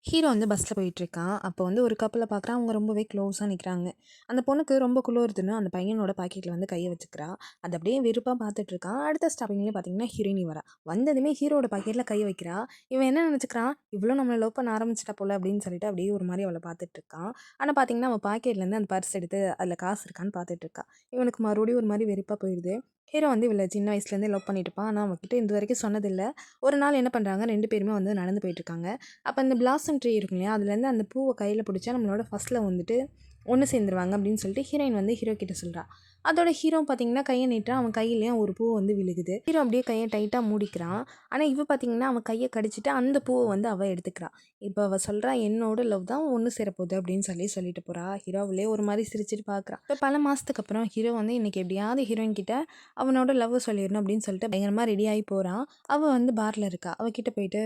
Hero வந்து பஸ்ஸில் போயிட்டுருக்கான். அப்போ வந்து ஒரு கப்பல பார்க்குறான். அவங்க ரொம்பவே க்ளோஸா நிக்கிறாங்க. அந்த பொண்ணுக்கு ரொம்ப குளிருதுன்னு அந்த பையனோட பாக்கெட்ல வந்து கைய வச்சுக்கிறா. அத அப்படியே வெறுப்பா பார்த்துட்டுருக்கான். அடுத்த ஸ்டாப்பிங்லயே பார்த்தீங்கன்னா, ஹீரோயினி வரா. வந்ததுமே ஹீரோவோட பாக்கெட்ல கைய வைக்கிறா. இவன் என்ன நெனச்சுக்கிறான், இவ்ளோ நம்மள லவ் பண்ண ஆரம்பிச்சுட்டா போல அப்படின்னு சொல்லிட்டு அப்படியே ஒரு மாரி அவள பார்த்துட்டுருக்கான். ஆனா பார்த்தீங்கன்னா, அவ பாக்கெட்லேருந்து அந்த பர்ஸ் எடுத்து அதில காசு இருக்கான்னு பார்த்துட்டுருக்கா. இவனுக்கு மறுபடியும் ஒரு மாரி வெறுப்பா போயிருது. ஹீரோ வந்து இவள சின்ன வயசுலேருந்தே லவ் பண்ணிட்டு இருப்பான். ஆனா அவகிட்ட இதுவரைக்கும் சொன்னதில்ல. ஒரு நாள் என்ன பண்றாங்க, 2 பேருமே வந்து நடந்து போயிட்டுருக்காங்க. அப்ப அந்த பிளாசம் ட்ரீ இருக்கும் இல்லையா? அதுலேருந்து அந்த பூவ கையில பிடிச்சா நம்மளோட ஃபர்ஸ்ட் லவ் வந்துட்டு ஒண்ணு சேர்ந்துருவாங்க அப்படின்னு சொல்லிட்டு ஹீரோயின் வந்து ஹீரோ கிட்ட சொல்றா. அதோட ஹீரோ பார்த்தீங்கன்னா, கைய நீட்டுறான். அவன் கையிலயும் ஒரு பூ வந்து விழுகுது. ஹீரோ அப்படியே கைய டைட்டா மூடிக்கிறான். ஆனா இவ பார்த்தீங்கன்னா, அவன் கைய கடிச்சிட்டு அந்த பூவ வந்து அவ எடுத்துக்கிறா. இப்ப அவ சொல்றா, "என்னோட லவ் தான் ஒண்ணு சேரப்போகுது" அப்படின்னு சொல்லிட்டு போறா. ஹீரோ அவளே ஒரு மாரி சிரிச்சுட்டு பார்க்குறான். இப்ப பல மாசத்துக்கு அப்புறம் ஹீரோ வந்து இன்னைக்கு எப்படியாவது ஹீரோயின் கிட்ட அவனோட லவ்வ சொல்லிரணும் அப்படின்னு சொல்லிட்டு பயங்கரமா ரெடி ஆகி போறான். அவ வந்து பார்ல இருக்கா. அவ கிட்ட போயிட்டு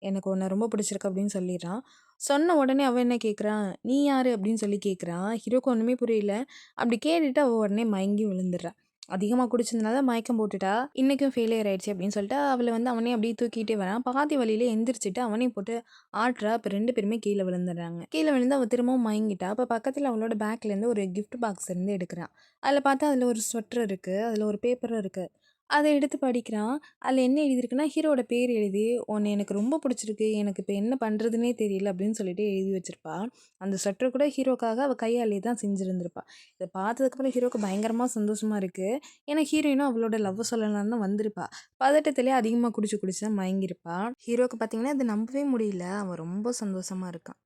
எனக்கு உன்ன ரொம்ப பிடிச்சிருக்கு அப்படின்னு சொல்லிடுறான். சொன்ன உடனே அவ என்ன கேட்குறா, "நீ யாரு?" அப்படின்னு சொல்லி கேட்குறா. ஹீரோக்கு ஒண்ணுமே புரியல. அப்படி கேட்டுட்டு அவ உடனே மயங்கி விழுந்துடுறா. அதிகமா குடிச்சதுனால மயக்கம் போட்டுட்டா. இன்னைக்கும் ஃபெயிலியர் ஆயிடுச்சு அப்படின்னு சொல்லிட்டு அவள வந்து அவனே அப்படியே தூக்கிட்டே வரான். பாதி வழியில எந்திரிச்சுட்டு அவனையும் போட்டு ஆட்டுறா. அப்ப 2 பேருமே கீழ விழுந்துடுறாங்க. கீழ விழுந்து அவ திரும்பவும் மயங்கிட்டா. அப்ப பக்கத்துல அவளோட பேக்லேருந்து ஒரு கிஃப்ட் பாக்ஸ் இருந்து எடுக்குறா. அதில பார்த்தா அதில ஒரு ஸ்வெட்டர் இருக்கு. அதில ஒரு பேப்பரும் இருக்கு. அத எடுத்து படிக்கிறான். அதில என்ன எழுதியிருக்குன்னா, ஹீரோவோட பேர் எழுதி, "உன்ன எனக்கு ரொம்ப புடிச்சிருக்கு. எனக்கு இப்ப என்ன பண்றதுன்னே தெரியல." அப்படின்னு சொல்லிட்டு எழுதி வச்சிருப்பா. அந்த ஸ்வெட்டர் கூட ஹீரோக்காக அவ கையாலேயே தான் செஞ்சிருந்திருப்பா. இத பார்த்ததுக்கப்புறம் ஹீரோக்கு பயங்கரமா சந்தோஷமா இருக்கு. ஏன்னா ஹீரோயினும் அவளோட லவ் சொல்லலான்னு தான் வந்திருப்பா. பதட்டத்திலேயே அதிகமா குடிச்சு குடிச்சு தான் மயங்கியிருப்பா. ஹீரோக்கு பார்த்தீங்கன்னா, இத நம்பவே முடியல. அவன் ரொம்ப சந்தோஷமா இருக்கான்.